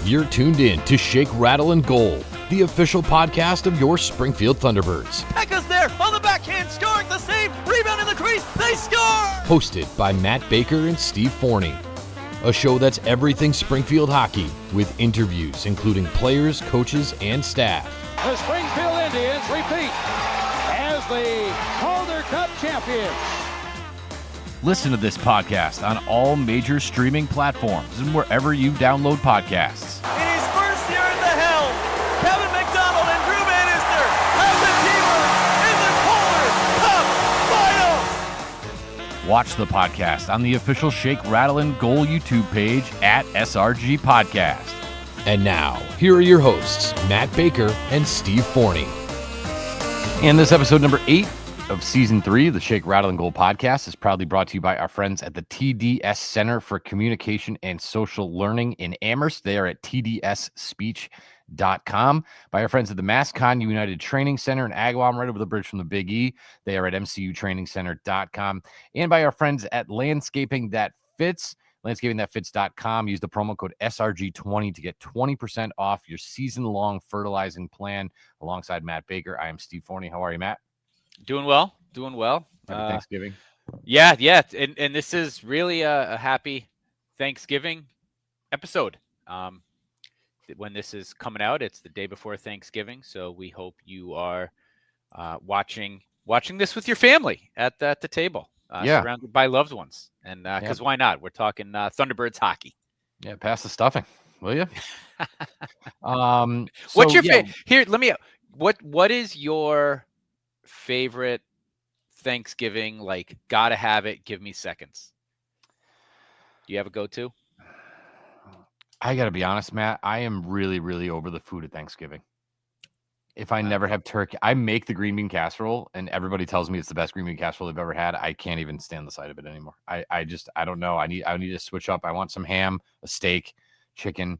You're tuned in to Shake, Rattle, and Goal, the official podcast of your Springfield Thunderbirds. Echo's there on the backhand, scoring the save, rebound in the crease, they score! Hosted by Matt Baker and Steve Forney. A show that's everything Springfield hockey, with interviews including players, coaches, and staff. The Springfield Indians repeat as the Calder Cup champions. Listen to this podcast on all major streaming platforms and wherever you download podcasts. In his first year at the helm, Kevin McDonald and Drew Bannister have the Teamers in the Calder Cup Finals. Watch the podcast on the official Shake, Rattle, and Goal YouTube page at SRG Podcast. And now, here are your hosts, Matt Baker and Steve Forney. And this episode number 8 of Season 3 of the Shake, Rattle, and Goal podcast is proudly brought to you by our friends at the TDS Center for Communication and Social Learning in Amherst. They are at tdsspeech.com. By our friends at the MassCon United Training Center in Agawam, right over the bridge from the Big E. They are at mcutrainingcenter.com. And by our friends at Landscaping That Fits, landscapingthatfits.com. Use the promo code SRG20 to get 20% off your season-long fertilizing plan. Alongside Matt Baker, I am Steve Forney. How are you, Matt? Doing well. Happy Thanksgiving. Yeah. And this is really a happy Thanksgiving episode. When this is coming out, it's the day before Thanksgiving. So we hope you are watching this with your family at the table, surrounded by loved ones. And because why not? We're talking Thunderbirds hockey. Yeah, pass the stuffing, will you? What's your favorite? Here, let me. What is your favorite Thanksgiving? Like, gotta have it. Give me seconds. Do you have a go-to? I gotta be honest, Matt. I am really, really over the food at Thanksgiving. If I never have turkey, I make the green bean casserole, and everybody tells me it's the best green bean casserole they've ever had. I can't even stand the sight of it anymore. I don't know. I need to switch up. I want some ham, a steak, chicken.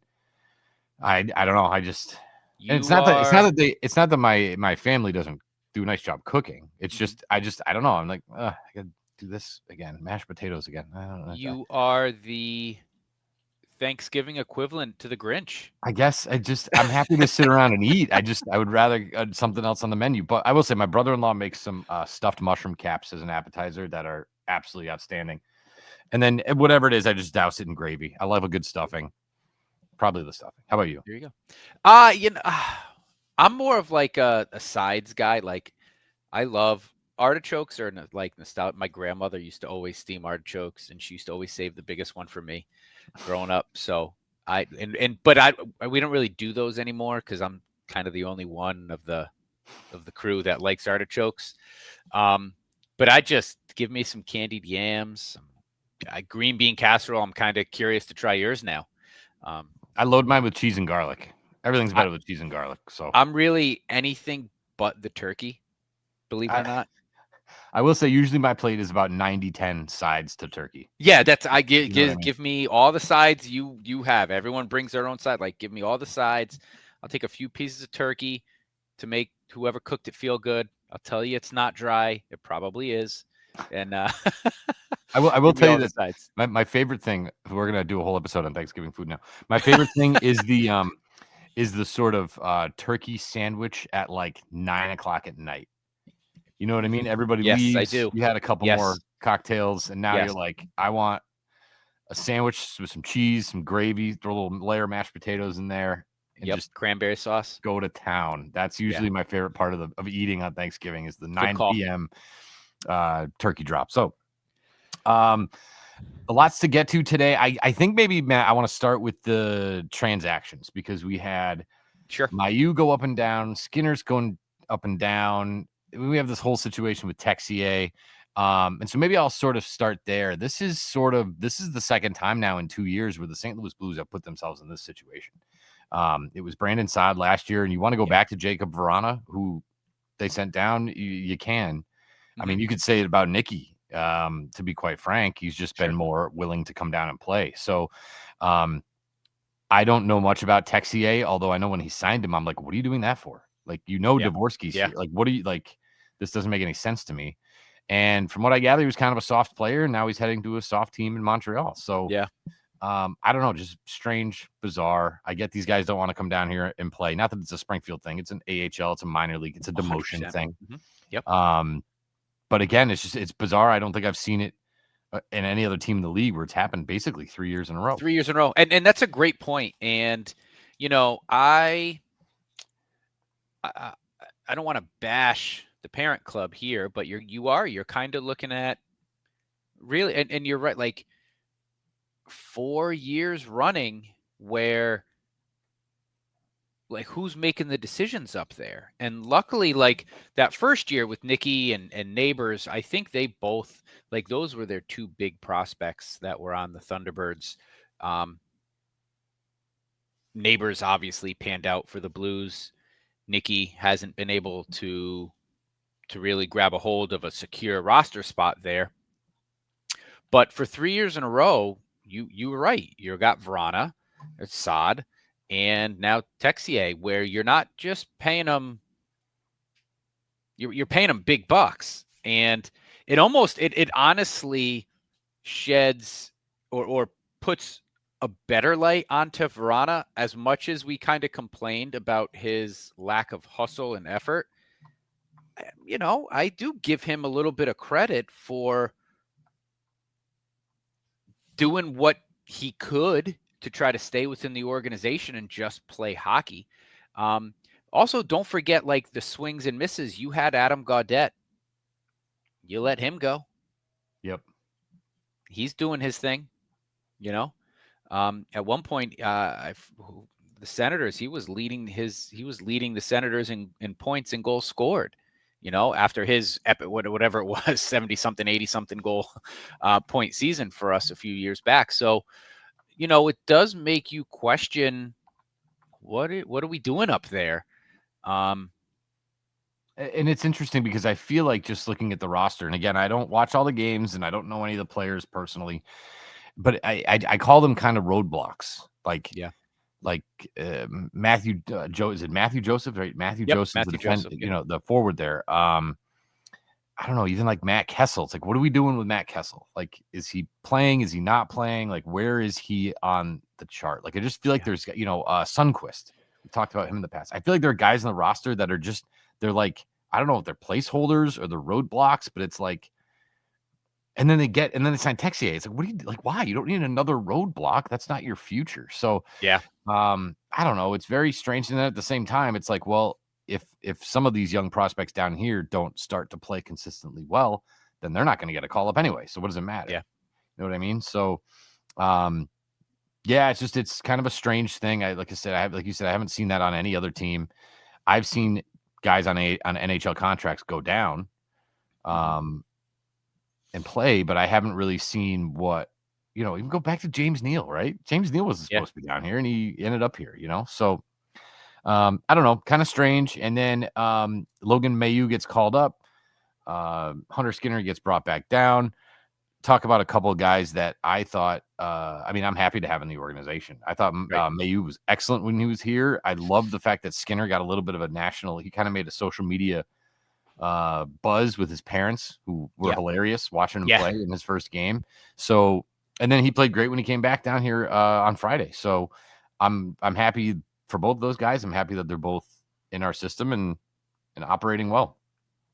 I don't know. It's not that my family doesn't do a nice job cooking. It's just I don't know. I'm like, I gotta do this again. Mashed potatoes again. I don't know. You are the Thanksgiving equivalent to the Grinch. I guess I'm happy to sit around and eat. I would rather something else on the menu. But I will say my brother-in-law makes some stuffed mushroom caps as an appetizer that are absolutely outstanding. And then whatever it is, I just douse it in gravy. I love a good stuffing. Probably the stuffing. How about you? There you go. I'm more of like a sides guy. Like, I love artichokes are like nostalgia. My grandmother used to always steam artichokes, and she used to always save the biggest one for me growing up. So we don't really do those anymore because I'm kind of the only one of the crew that likes artichokes. But I just give me some candied yams, green bean casserole. I'm kind of curious to try yours now. I load mine with cheese and garlic. Everything's better with cheese and garlic. So I'm really anything but the turkey, believe it or not. I will say usually my plate is about 90-10 sides to turkey. Yeah, give me all the sides you have. Everyone brings their own side. Like, give me all the sides. I'll take a few pieces of turkey to make whoever cooked it feel good. I'll tell you it's not dry. It probably is. And I will tell you this. My favorite thing, we're gonna do a whole episode on Thanksgiving food now. My favorite thing is the sort of turkey sandwich at like 9:00 at night. You know what I mean? Everybody leaves. I do. You had a couple more cocktails, and now you're like, I want a sandwich with some cheese, some gravy, throw a little layer of mashed potatoes in there, and just cranberry sauce. Go to town. That's usually my favorite part of eating on Thanksgiving is the 9 p.m. Turkey drop. So, lots to get to today. I think maybe, Matt, I want to start with the transactions because we had Mayu go up and down, Skinner's going up and down. We have this whole situation with Texier. And so maybe I'll sort of start there. This is the second time now in 2 years where the St. Louis Blues have put themselves in this situation. It was Brandon Saad last year, and you want to go back to Jacob Verana, who they sent down. You can. Mm-hmm. I mean, you could say it about Nicky. To be quite frank, he's just been more willing to come down and play. So I don't know much about Texier, although I know when he signed him, I'm like, what are you doing that for? Like, Dvorsky's here. Like, what are you like? This doesn't make any sense to me. And from what I gather, he was kind of a soft player. And now he's heading to a soft team in Montreal. So I don't know, just strange, bizarre. I get these guys don't want to come down here and play. Not that it's a Springfield thing. It's an AHL. It's a minor league. It's a demotion 100%. thing. Yep. But again, it's bizarre. I don't think I've seen it in any other team in the league where it's happened basically 3 years in a row. 3 years in a row. And that's a great point. And, I don't want to bash the parent club here, but you're kind of looking at really, and you're right, like 4 years running where like who's making the decisions up there. And luckily, like that first year with Nicky and Neighbors, I think they both, like those were their two big prospects that were on the Thunderbirds. Neighbors obviously panned out for the Blues. Nicky hasn't been able to really grab a hold of a secure roster spot there. But for 3 years in a row, you were right. You got Vrana, it's Saad, and now Texier, where you're not just paying them, you're paying them big bucks. And it honestly sheds or puts a better light onto Vrana. As much as we kind of complained about his lack of hustle and effort, I do give him a little bit of credit for doing what he could to try to stay within the organization and just play hockey. Also, don't forget, like, the swings and misses. You had Adam Gaudette. You let him go. Yep. He's doing his thing, At one point, the Senators, he was leading the Senators in points and goals scored. After his epic, whatever it was, 70-something, 80-something goal point season for us a few years back. So, it does make you question what are we doing up there? And it's interesting because I feel like just looking at the roster, and again, I don't watch all the games and I don't know any of the players personally, but I call them kind of roadblocks. Like, yeah. Like Matthew is it Matthew Joseph, right? Matthew Joseph, the forward there. I don't know, even like Matt Kessel. It's like, what are we doing with Matt Kessel? Like, is he playing? Is he not playing? Like, where is he on the chart? Like, I just feel like there's, Sundquist. We talked about him in the past. I feel like there are guys on the roster that are just, they're like, I don't know if they're placeholders or they're roadblocks, but it's like, and then they sign Texier. It's like, what do you like? Why? You don't need another roadblock. That's not your future. So yeah, I don't know. It's very strange. And then at the same time, it's like, well, if some of these young prospects down here don't start to play consistently well, then they're not going to get a call up anyway. So what does it matter? Yeah. You know what I mean? So, yeah, it's kind of a strange thing. Like you said, I haven't seen that on any other team. I've seen guys on NHL contracts go down, and play, but I haven't really seen what, even go back to James Neal, right? James Neal wasn't supposed to be down here and he ended up here, So I don't know, kind of strange. And then Logan Mailloux gets called up. Hunter Skinner gets brought back down. Talk about a couple of guys that I thought, I'm happy to have in the organization. I thought Mailloux was excellent when he was here. I love the fact that Skinner got a little bit of he kind of made a social media buzz with his parents, who were hilarious watching him play in his first game. So, and then he played great when he came back down here on Friday. So I'm happy for both of those guys. I'm happy that they're both in our system and operating well.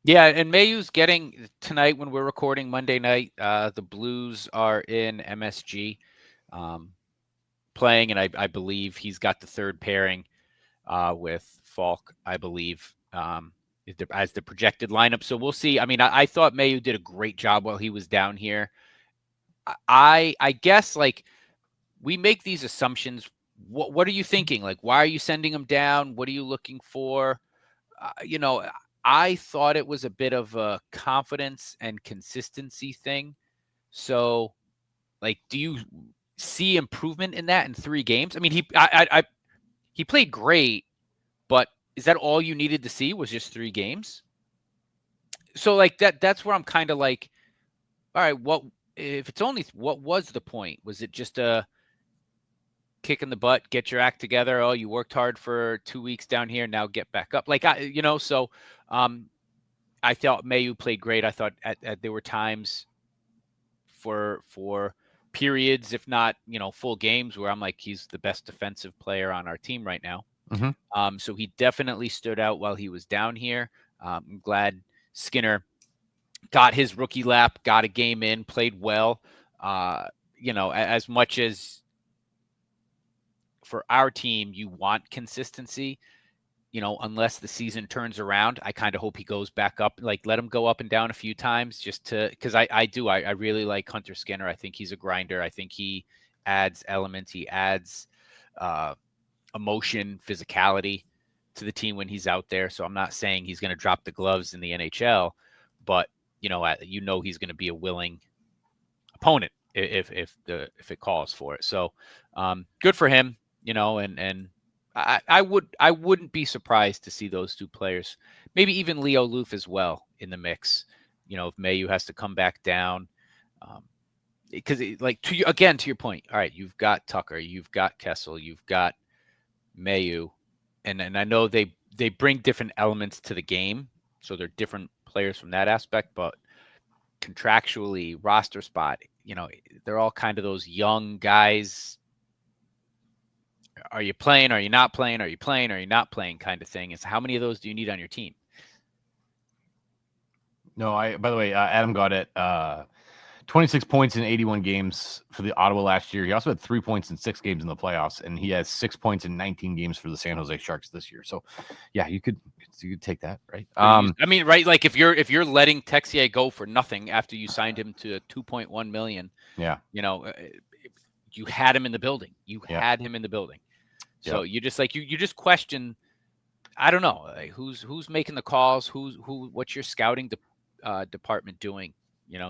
Yeah, and Mailloux's getting tonight when we're recording Monday night. The Blues are in MSG playing, and I believe he's got the third pairing with Falk, I believe, as the projected lineup. So we'll see. I thought Mailloux did a great job while he was down here. I guess, like, we make these assumptions. What are you thinking? Like, why are you sending him down? What are you looking for? I thought it was a bit of a confidence and consistency thing. So, like, do you see improvement in that in 3 games? I mean, he played great, but is that all you needed to see was just 3 games? So, like, that's where I'm kind of like, all right, what was the point? Was it just a kick in the butt, get your act together? Oh, you worked hard for 2 weeks down here, now get back up. Like, so I thought Mailloux played great. I thought there were times for periods, if not, full games where I'm like, he's the best defensive player on our team right now. So he definitely stood out while he was down here. I'm glad Skinner got his rookie lap, got a game in, played well. As much as for our team, you want consistency, unless the season turns around. I kind of hope he goes back up, like let him go up and down a few times just to, because I really like Hunter Skinner. I think he's a grinder. I think he adds elements. He adds emotion, physicality to the team when he's out there. So I'm not saying he's going to drop the gloves in the NHL, but he's going to be a willing opponent if it calls for it. So good for him, and I wouldn't be surprised to see those two players, maybe even Leo Loof as well in the mix. If Mayu has to come back down, because to your point. All right, you've got Tucker, you've got Kessel, you've got Mayu, and I know they bring different elements to the game, so they're different players from that aspect, but contractually, roster spot, they're all kind of those young guys. Are you playing? Are you not playing? Are you playing? Are you not playing? Kind of thing. It's how many of those do you need on your team? No, by the way, Adam got it. 26 points in 81 games for the Ottawa last year. He also had 3 points in 6 games in the playoffs, and he has 6 points in 19 games for the San Jose Sharks this year. So, yeah, you could take that, right? Right? Like if you're letting Texier go for nothing after you signed him to $2.1 million, you had him in the building. Had him in the building. So you just you just question. I don't know, like who's making the calls, what's your scouting department doing,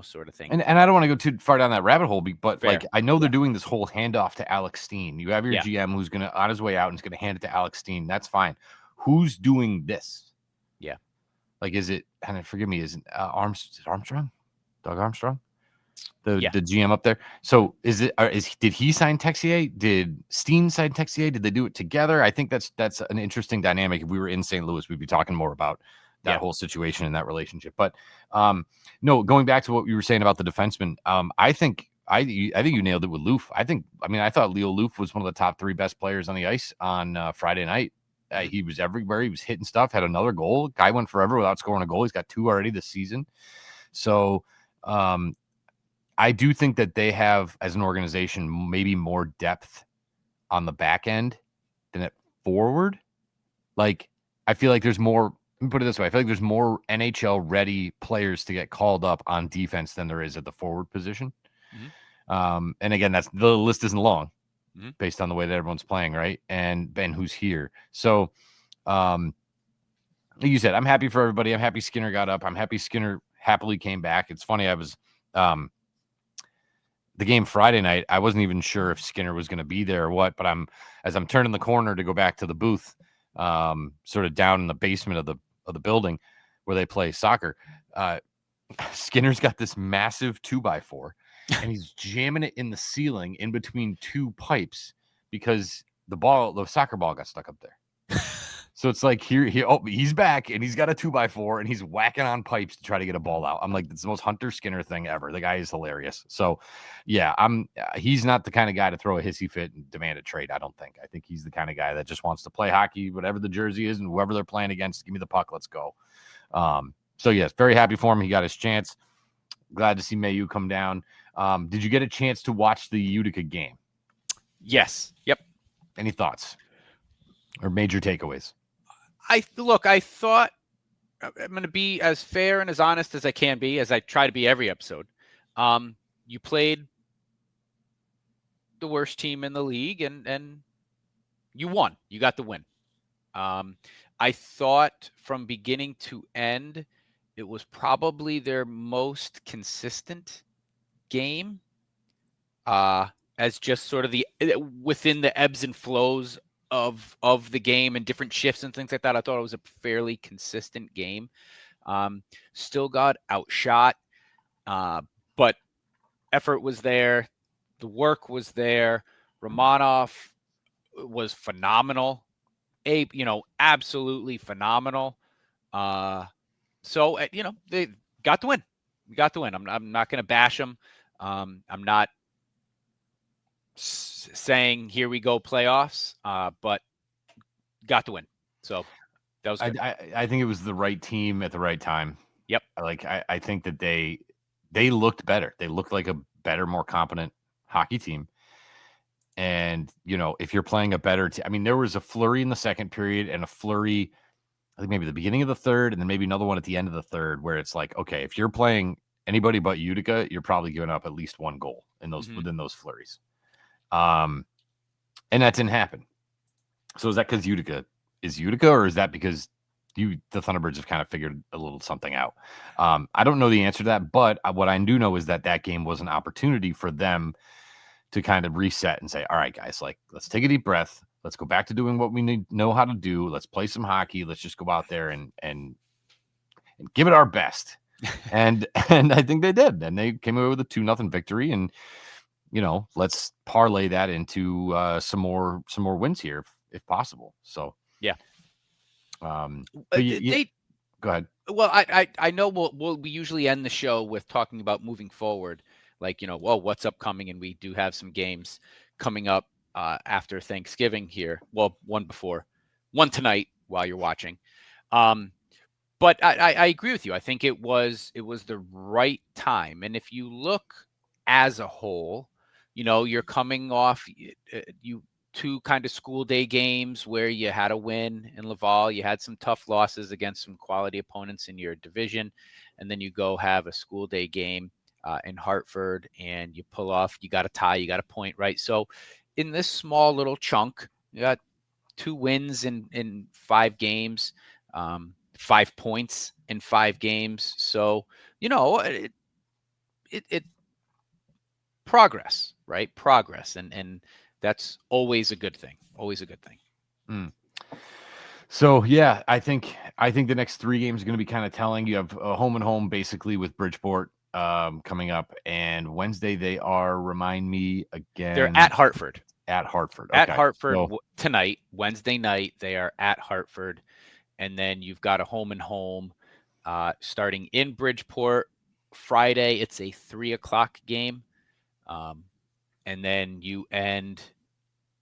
sort of thing. And I don't want to go too far down that rabbit hole, but Fair. like I know they're doing this whole handoff to Alex Steen. You have your GM who's gonna on his way out and is gonna hand it to Alex Steen. That's fine. Who's doing this? Yeah. Like, is it? And forgive me, is it Armstrong? Doug Armstrong? The GM up there. So did he sign Texier? Did Steen sign Texier? Did they do it together? I think that's an interesting dynamic. If we were in St. Louis, we'd be talking more about that whole situation and that relationship. But no, going back to what you were saying about the defenseman, I think you nailed it with Loof. I thought Leo Loof was one of the top 3 best players on the ice on Friday night. He was everywhere. He was hitting stuff. Had another goal. Guy went forever without scoring a goal. He's got 2 already this season. So I do think that they have, as an organization, maybe more depth on the back end than at forward. Like, I feel like there's more. Let me put it this way. I feel like there's more NHL ready players to get called up on defense than there is at the forward position. And again, the list isn't long based on the way that everyone's playing, right? And Ben, who's here. So, like you said, I'm happy for everybody. I'm happy Skinner got up. I'm happy Skinner happily came back. It's funny. I was, the game Friday night, I wasn't even sure if Skinner was going to be there or what, but as I'm turning the corner to go back to the booth, sort of down in the basement of the building where they play soccer, Skinner's got this massive 2x4 and he's jamming it in the ceiling in between 2 pipes because the soccer ball got stuck up there. So it's like he's back and he's got a 2x4 and he's whacking on pipes to try to get a ball out. I'm like, it's the most Hunter Skinner thing ever. The guy is hilarious. So yeah, he's not the kind of guy to throw a hissy fit and demand a trade. I don't think. I think he's the kind of guy that just wants to play hockey, whatever the jersey is and whoever they're playing against, give me the puck. Let's go. So yes, very happy for him. He got his chance. Glad to see Mayu come down. Did you get a chance to watch the Utica game? Yes. Yep. Any thoughts or major takeaways? I thought I'm going to be as fair and as honest as I can be, as I try to be every episode. You played the worst team in the league and you won. You got the win. I thought from beginning to end, it was probably their most consistent game, as just sort of within the ebbs and flows of the game and different shifts and things like that. I thought it was a fairly consistent game. Still got outshot, but effort was there. The work was there. Romanov was phenomenal. Absolutely phenomenal. So they got the win. We got the win. I'm not going to bash them. I'm not saying, here we go playoffs, but got the win. So that was good. I think it was the right team at the right time. Yep. I think that they looked better. They looked like a better, more competent hockey team. And, if you're playing a better team, I mean, there was a flurry in the second period and a flurry, I think maybe the beginning of the third, and then maybe another one at the end of the third, where it's like, okay, if you're playing anybody but Utica, you're probably giving up at least one goal in those within those flurries. And that didn't happen. So is that because Utica is Utica, or is that because the Thunderbirds have kind of figured a little something out? I don't know the answer to that, but what I do know is that game was an opportunity for them to kind of reset and say, all right, guys, let's take a deep breath. Let's go back to doing what we know how to do. Let's play some hockey. Let's just go out there and give it our best. and I think they did. And they came away with a 2-0 victory. And, let's parlay that into some more wins here if possible. So, yeah. Go ahead. Well, I know we usually end the show with talking about moving forward, what's upcoming, and we do have some games coming up after Thanksgiving here. Well, one tonight while you're watching. But I agree with you. I think it was the right time, and if you look as a whole, you're coming off two kind of school day games where you had a win in Laval. You had some tough losses against some quality opponents in your division. And then you go have a school day game in Hartford and you pull off, you got a tie, you got a point, right? So in this small little chunk, you got 2 wins in 5 games, 5 points in 5 games. So, it progress, right? Progress. And that's always a good thing. Always a good thing. So, yeah, I think the next 3 games are going to be kind of telling. You have a home and home basically with Bridgeport coming up. And Wednesday they are, remind me again. They're at Hartford. At Hartford. Okay. At Hartford tonight, Wednesday night, they are at Hartford. And then you've got a home and home starting in Bridgeport. Friday, it's a 3:00 game. And then you end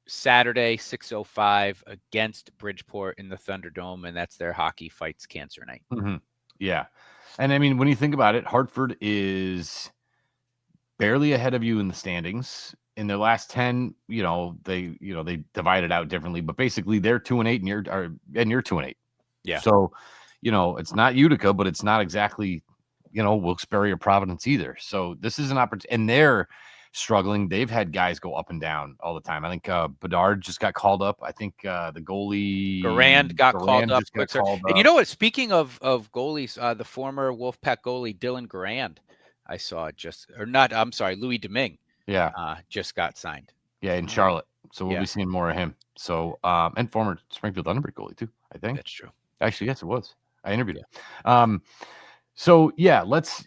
Saturday, 6:05 against Bridgeport in the Thunderdome, and that's their Hockey Fights Cancer Night. Mm-hmm. Yeah. And I mean, when you think about it, Hartford is barely ahead of you in the standings. In their last 10, they divided out differently, but basically they're 2-8 and you're 2-8. Yeah. So, it's not Utica, but it's not exactly, Wilkes-Barre or Providence either. So this is an opportunity, and they're struggling. They've had guys go up and down all the time. I think Bedard just got called up. I think the goalie Garand got called up. And you know what? Speaking of goalies, the former Wolfpack goalie Dylan Garand, I saw Louis Domingue. Yeah, just got signed. Yeah, in Charlotte. So we'll be seeing more of him. So and former Springfield Thunderbird goalie too. I think that's true. Actually, yes, it was. I interviewed him. So yeah, let's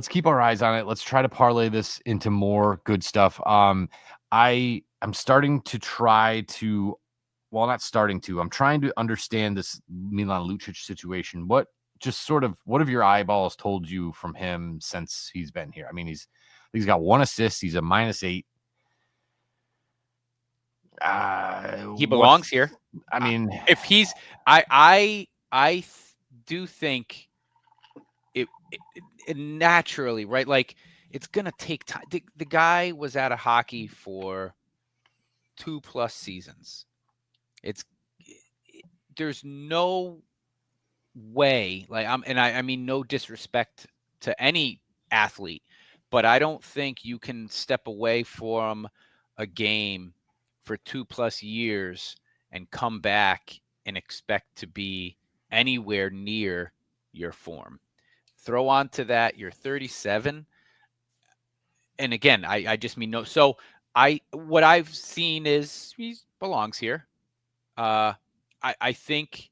keep our eyes on it. Let's try to parlay this into more good stuff. I'm starting to I'm trying to understand this Milan Lucic situation. What have your eyeballs told you from him since he's been here? I mean, he's got 1 assist. He's a -8. He belongs here. I mean, if he's, I do think it naturally, right? Like it's going to take time. The guy was out of hockey for 2+ seasons. There's no way, I mean, no disrespect to any athlete, but I don't think you can step away from a game for 2+ years and come back and expect to be anywhere near your form. Throw on to that, you're 37. And again, I just mean no. So what I've seen is he belongs here. I think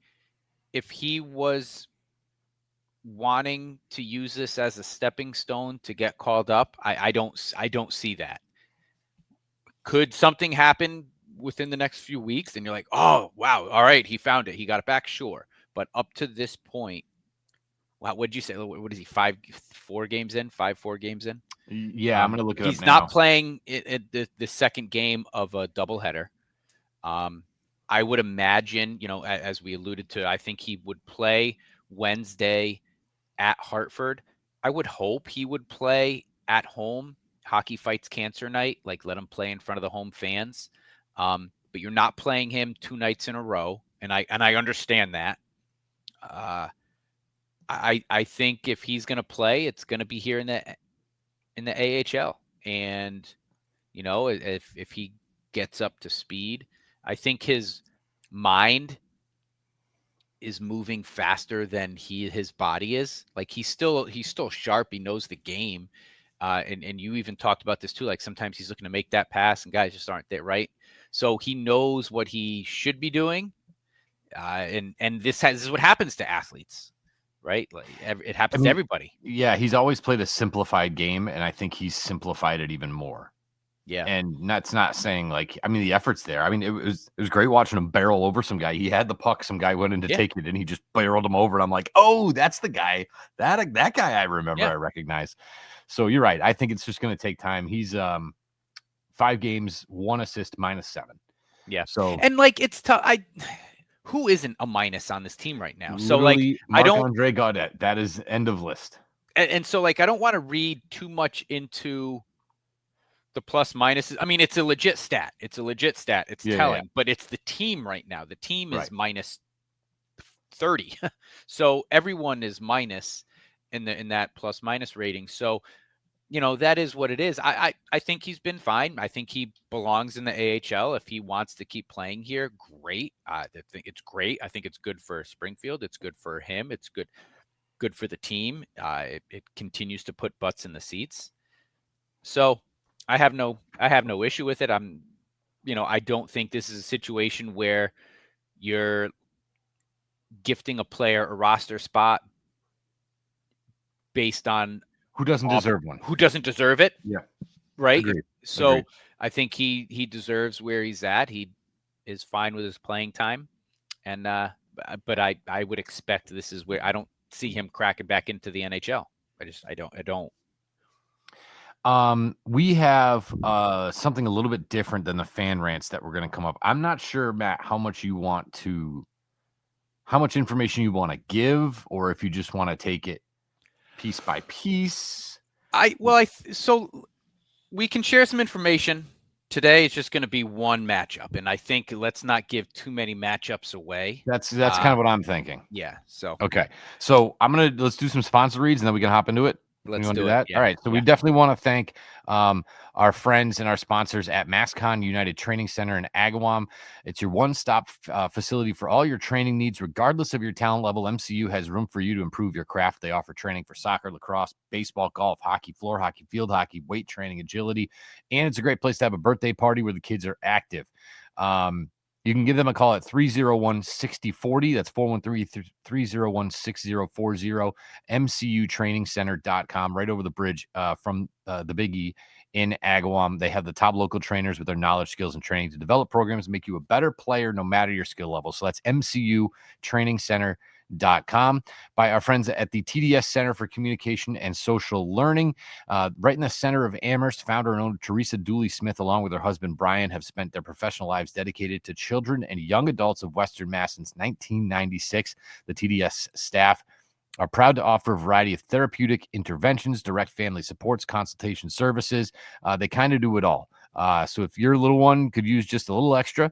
if he was wanting to use this as a stepping stone to get called up, I don't see that. Could something happen within the next few weeks and you're like, oh, wow, all right, he found it. He got it back, sure. But up to this point, wow, what did you say? What is he, 4 games in? Yeah, I'm going to look it up now. He's not playing the second game of a doubleheader. I would imagine, as we alluded to, I think he would play Wednesday at Hartford. I would hope he would play at home, Hockey Fights Cancer Night, like let him play in front of the home fans. But you're not playing him 2 nights in a row, and I understand that. I think if he's going to play, it's going to be here in the AHL, and if he gets up to speed, I think his mind is moving faster than his body is. Like he's still sharp. He knows the game. And you even talked about this too. Like sometimes he's looking to make that pass and guys just aren't there. Right. So he knows what he should be doing. And this is what happens to athletes, right? Like it happens to everybody. Yeah. He's always played a simplified game, and I think he's simplified it even more. Yeah. And that's not saying the effort's there. I mean, it was great watching him barrel over some guy. He had the puck. Some guy went in to take it, and he just barreled him over. And I'm like, oh, that's the guy. That guy I remember. I recognize. So you're right. I think it's just going to take time. He's 5 games, 1 assist, -7. Yeah. So and it's tough. Who isn't a minus on this team right now? So Marc-Andre Gaudette. That is end of list. And so I don't want to read too much into the plus minuses. I mean, it's a legit stat. It's telling, but it's the team right now. The team is minus 30. So everyone is minus in that plus minus rating. So, that is what it is. I think he's been fine. I think he belongs in the AHL. If he wants to keep playing here, great. I think it's great. I think it's good for Springfield. It's good for him. It's good for the team. It continues to put butts in the seats. So I have no issue with it. I don't think this is a situation where you're gifting a player a roster spot based on who doesn't deserve one, who doesn't deserve it. Yeah. Right. Agreed. So Agreed. I think he deserves where he's at. He is fine with his playing time. And, but I would expect this is where I don't see him cracking back into the NHL. I don't. We have something a little bit different than the fan rants that we're going to come up. I'm not sure, Matt, how much information you want to give, or if you just want to take it piece by piece. So we can share some information. Today it's just going to be one matchup, and I think let's not give too many matchups away. That's kind of what I'm thinking. Yeah. So okay. So let's do some sponsor reads, and then we can hop into it. Let's do that. Yeah. All right. So we definitely want to thank our friends and our sponsors at MassCon United Training Center in Agawam. It's your one-stop facility for all your training needs, regardless of your talent level. MCU has room for you to improve your craft. They offer training for soccer, lacrosse, baseball, golf, hockey, floor hockey, field hockey, weight training, agility, and it's a great place to have a birthday party where the kids are active. You can give them a call at 301-6040. That's 413-301-6040. MCUTrainingCenter.com, right over the bridge from the Big E in Agawam. They have the top local trainers with their knowledge, skills, and training to develop programs to make you a better player no matter your skill level. So that's MCUTrainingCenter.com. By our friends at the TDS Center for Communication and Social Learning. Right in the center of Amherst, founder and owner Teresa Dooley Smith, along with her husband Brian, have spent their professional lives dedicated to children and young adults of Western Mass since 1996. The TDS staff are proud to offer a variety of therapeutic interventions, direct family supports, consultation services. They kind of do it all. So if your little one could use just a little extra,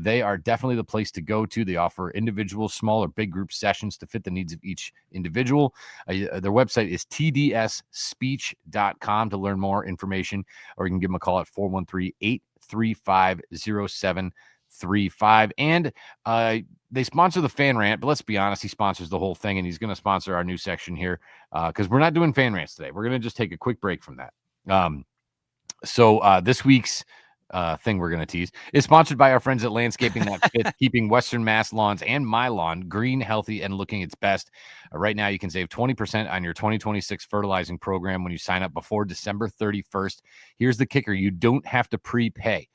they are definitely the place to go to. They offer individual, small, or big group sessions to fit the needs of each individual. Their website is tdsspeech.com to learn more information, or you can give them a call at 413-835-0735. And they sponsor the fan rant, but let's be honest, he sponsors the whole thing, and he's going to sponsor our new section here because we're not doing fan rants today. We're going to just take a quick break from that. So this week's thing we're going to tease is sponsored by our friends at Landscaping That Fits, keeping Western Mass lawns and my lawn green, healthy, and looking its best. Right now, you can save 20% on your 2026 fertilizing program when you sign up before December 31st. Here's the kicker. You don't have to prepay.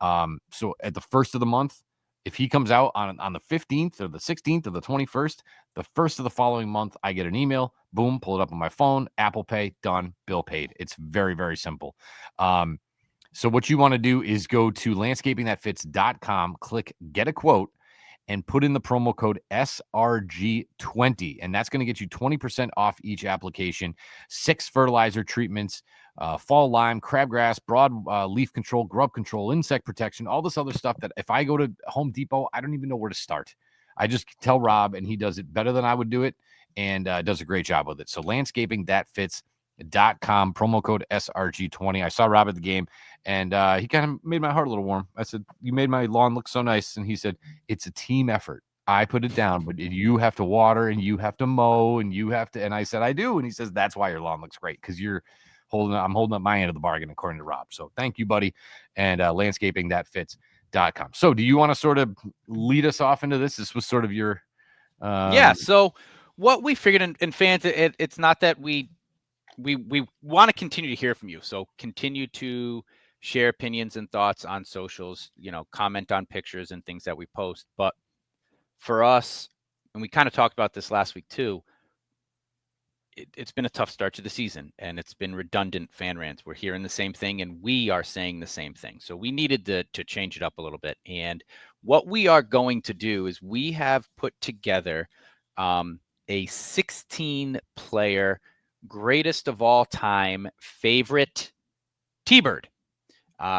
So at the first of the month, If he comes out on the 15th or the 16th or the 21st, the first of the following month, I get an email, boom, pull it up on my phone, Apple Pay, done, bill paid. It's very, very simple. So what you want to do is go to landscapingthatfits.com, click get a quote, and put in the promo code SRG20. And that's going to get you 20% off each application, 6 fertilizer treatments, fall lime, crabgrass, broad leaf control, grub control, insect protection, all this other stuff that if I go to Home Depot, I don't even know where to start. I just tell Rob, and he does it better than I would do it, and does a great job with it. So landscapingthatfits.com, promo code SRG20. I saw Rob at the game, and he kind of made my heart a little warm. I said, you made my lawn look so nice. And he said, it's a team effort. I put it down, but you have to water, and you have to mow, and you have to. And I said, I do. And he says, that's why your lawn looks great, because I'm holding up my end of the bargain, according to Rob. So thank you, buddy. And landscapingthatfits.com. So do you want to sort of lead us off into this? This was sort of your So what we figured in fans, it's not that we want to continue to hear from you. So continue to share opinions and thoughts on socials, comment on pictures and things that we post. But for us, and we kind of talked about this last week too, it's been a tough start to the season, and it's been redundant fan rants. We're hearing the same thing, and we are saying the same thing. So we needed to change it up a little bit. And what we are going to do is we have put together a 16-player greatest of all time favorite T-Bird.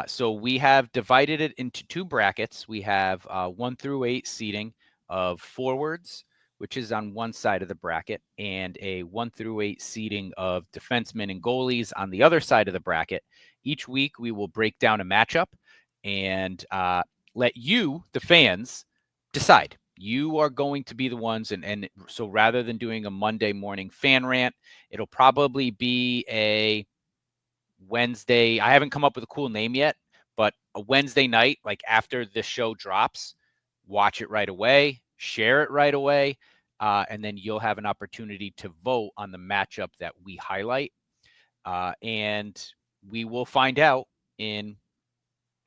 So we have divided it into 2 brackets. We have 1 through 8 seating of forwards, which is on one side of the bracket, and a 1 through 8 seating of defensemen and goalies on the other side of the bracket. Each week, we will break down a matchup and let you, the fans, decide. You are going to be the ones, and so rather than doing a Monday morning fan rant, it'll probably be a Wednesday. I haven't come up with a cool name yet, but a Wednesday night, like after the show drops, watch it right away, share it right away, and then you'll have an opportunity to vote on the matchup that we highlight. And we will find out in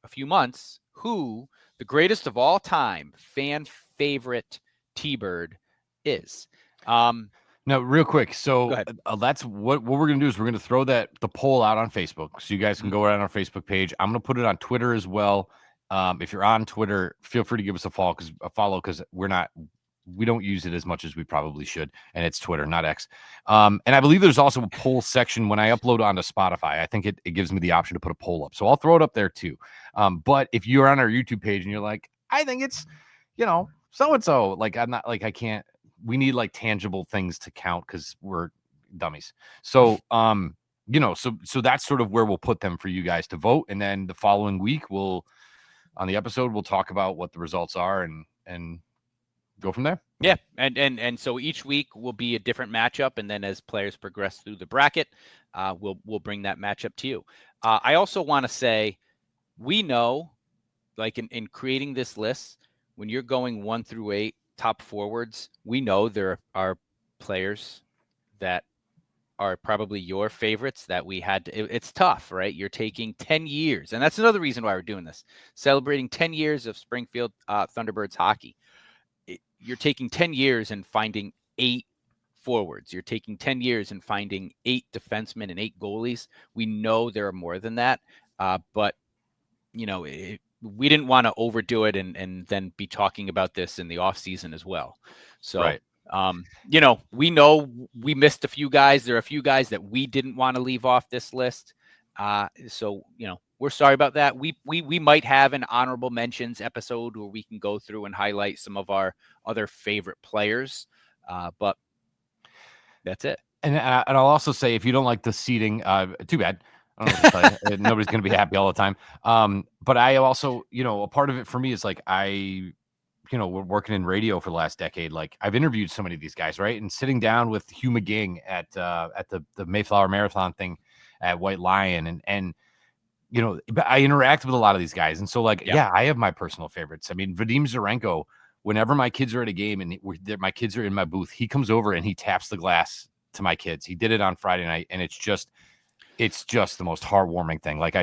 a few months who the greatest of all time fan favorite T-Bird is. No, real quick. So that's what we're going to do is we're going to throw the poll out on Facebook. So you guys can go right on our Facebook page. I'm going to put it on Twitter as well. If you're on Twitter, feel free to give us a follow because we don't use it as much as we probably should. And it's Twitter, not X. And I believe there's also a poll section when I upload onto Spotify. I think it gives me the option to put a poll up. So I'll throw it up there too. But if you're on our YouTube page and you're like, I think it's, so-and-so, like, I'm not like, I can't, we need like tangible things to count because we're dummies. So, so that's sort of where we'll put them for you guys to vote. And then the following week on the episode, we'll talk about what the results are and go from there. Yeah. And so each week will be a different matchup. And then as players progress through the bracket, we'll bring that matchup to you. I also want to say, we know, like in creating this list, when you're going 1 through 8 top forwards, we know there are players that are probably your favorites that we had to, it's tough, right? You're taking 10 years. And that's another reason why we're doing this, celebrating 10 years of Springfield Thunderbirds hockey. You're taking 10 years and finding 8 forwards. You're taking 10 years and finding 8 defensemen and 8 goalies. We know there are more than that. But we didn't want to overdo it and then be talking about this in the off season as well. So, right. We know we missed a few guys. There are a few guys that we didn't want to leave off this list. So, we're sorry about that. We might have an honorable mentions episode where we can go through and highlight some of our other favorite players. But that's it. And I'll also say, if you don't like the seating, too bad. I don't know what to tell you. Nobody's going to be happy all the time. But I also, a part of it for me is like, we're working in radio for the last decade. Like, I've interviewed so many of these guys, right? And sitting down with Hugh McGing at the Mayflower Marathon thing at White Lion, and I interact with a lot of these guys. And so I have my personal favorites. I mean, Vadim Zarenko, whenever my kids are at a game and my kids are in my booth, he comes over and he taps the glass to my kids. He did it on Friday night, and it's just the most heartwarming thing. Like,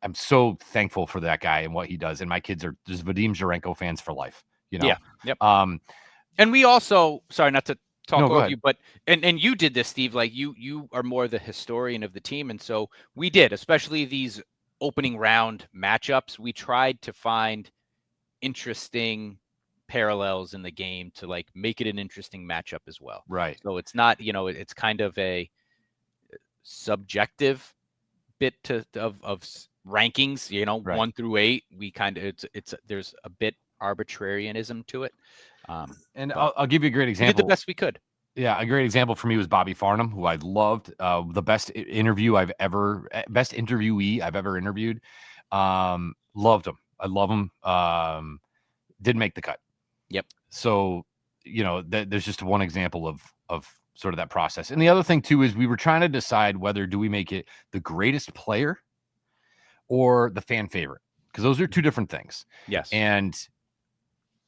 I'm so thankful for that guy and what he does. And my kids are just Vadim Zherenko fans for life, you know? Yeah. Yep. And we also, sorry, not to talk over you, but, and you did this, Steve, like you are more the historian of the team. And so we did, especially these opening round matchups, we tried to find interesting parallels in the game to like make it an interesting matchup as well. Right. So it's not, it's kind of a subjective bit of rankings, 1 through 8. We kind of, there's a bit arbitrarianism to it. And I'll give you a great example. We did the best we could. Yeah, a great example for me was Bobby Farnham, who I loved. The best interviewee I've ever interviewed. Loved him. I love him. Didn't make the cut. Yep. So, there's just one example of sort of that process. And the other thing too is we were trying to decide whether do we make it the greatest player or the fan favorite, because those are two different things. Yes. And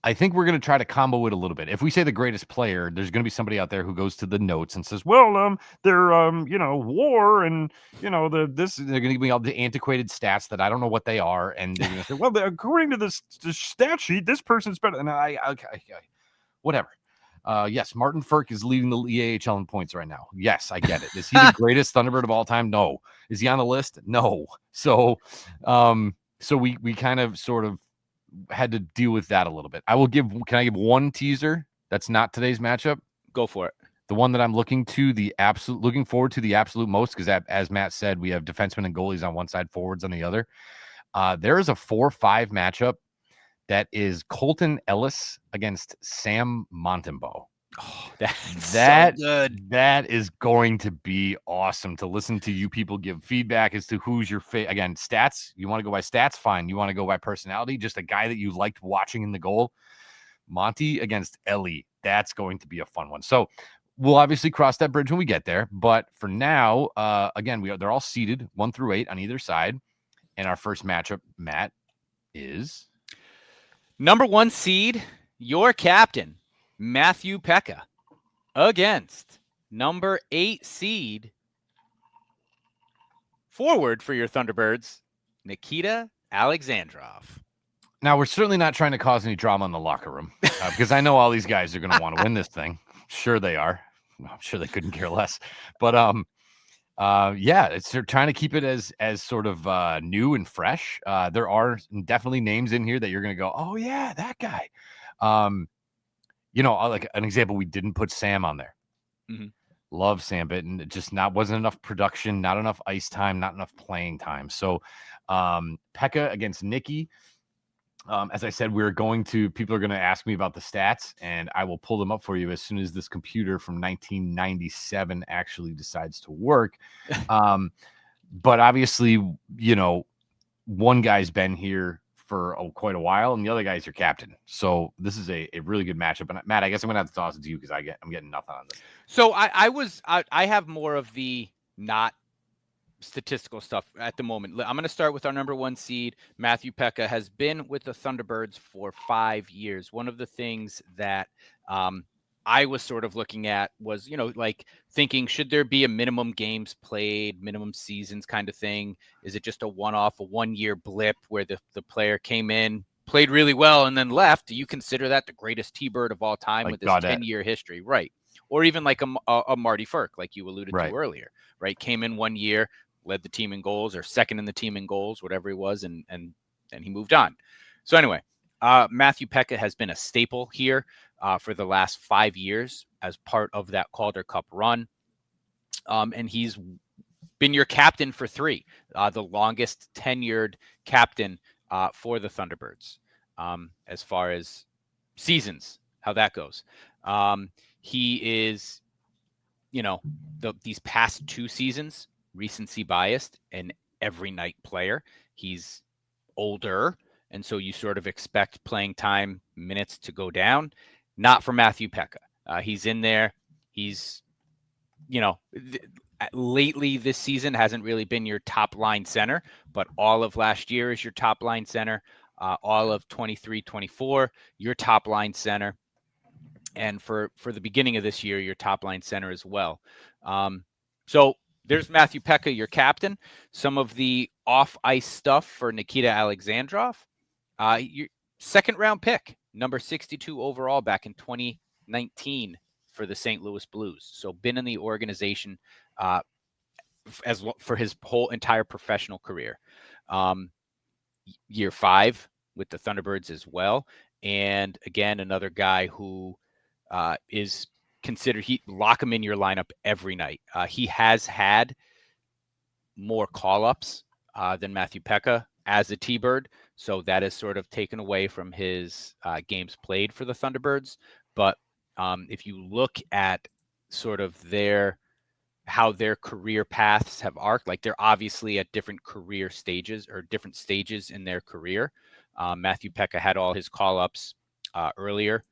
I think we're going to try to combo it a little bit. If we say the greatest player, there's going to be somebody out there who goes to the notes and says, well, they're, war and, they're going to give me all the antiquated stats that I don't know what they are. And they're going to say, well, according to this stat sheet, this person's better. And whatever. Yes, Martin Firk is leading the AHL in points right now. Yes, I get it. Is he the greatest Thunderbird of all time? No. Is he on the list? No. So we kind of sort of had to deal with that a little bit. Can I give one teaser that's not today's matchup? Go for it. The one that I'm looking forward to the absolute most, because as Matt said, we have defensemen and goalies on one side, forwards on the other. There is a 4-5 matchup that is Colton Ellis against Sam Montembeault. Oh, that's so good. That is going to be awesome to listen to you people give feedback as to who's your favorite. Again, stats. You want to go by stats? Fine. You want to go by personality? Just a guy that you liked watching in the goal. Monty against Ellie. That's going to be a fun one. So we'll obviously cross that bridge when we get there. But for now, again, they're all seated 1 through 8 on either side. And our first matchup, Matt, is number 1 seed, your captain, Matthew Pekka, against number 8 seed, forward for your Thunderbirds, Nikita Alexandrov. Now, we're certainly not trying to cause any drama in the locker room, because I know all these guys are going to want to win this thing. Sure they are. I'm sure they couldn't care less. But they're trying to keep it as sort of new and fresh. There are definitely names in here that you're going to go, oh yeah, that guy. Like an example, we didn't put Sam on there. Mm-hmm. Love Sam, but it just wasn't enough production, not enough ice time, not enough playing time. So Pekka against Nikki. As I said, people are going to ask me about the stats, and I will pull them up for you as soon as this computer from 1997 actually decides to work. But obviously, one guy's been here for quite a while, and the other guy's your captain. So this is a really good matchup. And Matt, I guess I'm going to have to toss it to you because I'm getting nothing on this. So I have more of the not statistical stuff at the moment. I'm going to start with our number 1 seed. Matthew Pekka has been with the Thunderbirds for 5 years. One of the things that I was sort of looking at was, like thinking, should there be a minimum games played, minimum seasons kind of thing? Is it just a one-off, a 1-year blip where the player came in, played really well, and then left? Do you consider that the greatest T-Bird of all time with his 10-year history? Right. Or even like a Marty Firk, like you alluded to earlier, right? Came in 1 year, led the team in goals, or second in the team in goals, whatever he was, and he moved on. So anyway, Matthew Pekka has been a staple here for the last 5 years as part of that Calder Cup run. And he's been your captain for 3, the longest tenured captain for the Thunderbirds as far as seasons, how that goes. He is, these past 2 seasons, recency biased and every night player. He's older, and so you sort of expect playing time minutes to go down. Not for Matthew Pekka. He's in there. He's, lately this season hasn't really been your top line center, but all of last year is your top line center. All of 23-24, your top line center. And for the beginning of this year, your top line center as well. So there's Matthew Pekka, your captain. Some of the off-ice stuff for Nikita Alexandrov. Your second-round pick, number 62 overall back in 2019 for the St. Louis Blues. So been in the organization for his whole entire professional career. Year 5 with the Thunderbirds as well. And again, another guy who is considered, lock him in your lineup every night. He has had more call-ups than Matthew Pekka as a T-Bird. So that is sort of taken away from his games played for the Thunderbirds. But if you look at sort of how their career paths have arced, like they're obviously at different career stages or different stages in their career. Matthew Pekka had all his call-ups earlier